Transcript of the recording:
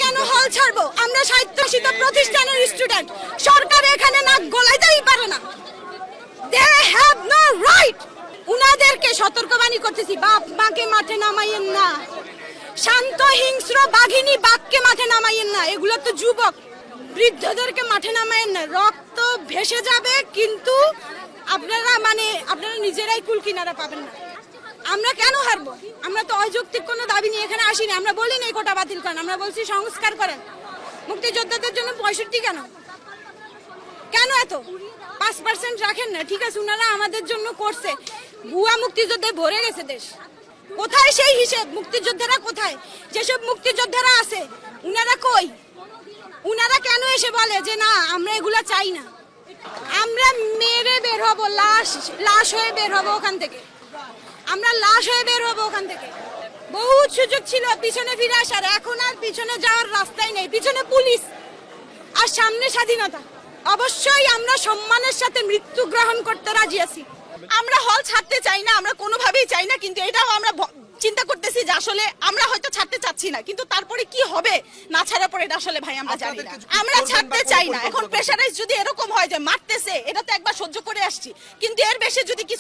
কেন হল ছাড়বো? আমরা স্বায়ত্তশাসিত প্রতিষ্ঠানের স্টুডেন্ট, সরকার এখানে নাক গলাইতেই পারে না। They have no right. উনাদেরকে সতর্কবাণী করতেছি, বাপ মাকে মাঠে নামাইয়েন না, শান্ত হিংস্র বাঘিনী বাঘকে মাঠে নামাইয়েন না। এগুলো তো যুবক, বৃদ্ধদেরকে মাঠে নামাইয়েন না, রক্ত ভেসে যাবে, কিন্তু আপনারা নিজেরাই কুল কিনারা পাবেন না। আমরা কেন হারবো? আমরা তো অযৌক্তিক কোনো দাবি নিয়ে এখানে আসিনি। আমরা বলি না কোটা বাতিল করেন, আমরা বলছি সংস্কার করেন। মুক্তিযোদ্ধাদের জন্য 65 কেন? কেন এত? 5% রাখেন না, ঠিক আছে, উনারা আমাদের জন্য করছে। ভুয়া মুক্তিযোদ্ধা ভরে গেছে দেশ। কোথায় সেই হিসেব? মুক্তিযোদ্ধারা কোথায়? যেসব মুক্তিযোদ্ধারা আছে উনারা কই? উনারা কেন এসে বলে যে না আমরা এগুলা চাই না? আমরা মেরে বের হবো, লাশ হয়ে বের হবো ওখান থেকে। আমরা লাশ হয়ে বের হবো ওখান থেকে। বহুত সুযোগ ছিল পিছনে ফিরে আসার, এখন আর পিছনে যাওয়ার রাস্তাই নেই। পিছনে পুলিশ আর সামনে স্বাধীনতা। অবশ্যই আমরা সম্মানের সাথে মৃত্যু গ্রহণ করতে রাজি আছি। আমরা হল ছাড়তে চাই না, আমরা কোনোভাবেই চাই না, কিন্তু এটাও আমরা চিন্তা করতেছি যে আসলে আমরা হয়তো ছাড়তে চাচ্ছি না, কিন্তু তারপরে কি হবে না ছাড়ার পরে এটা আসলে ভাই আমরা জানি না। আমরা ছাড়তে চাই না। এখন প্রেশারাইজ যদি এরকম হয় যে মারতেছে, এটা তো একবার সহ্য করে আসছি, কিন্তু এর বেশি যদি কিছু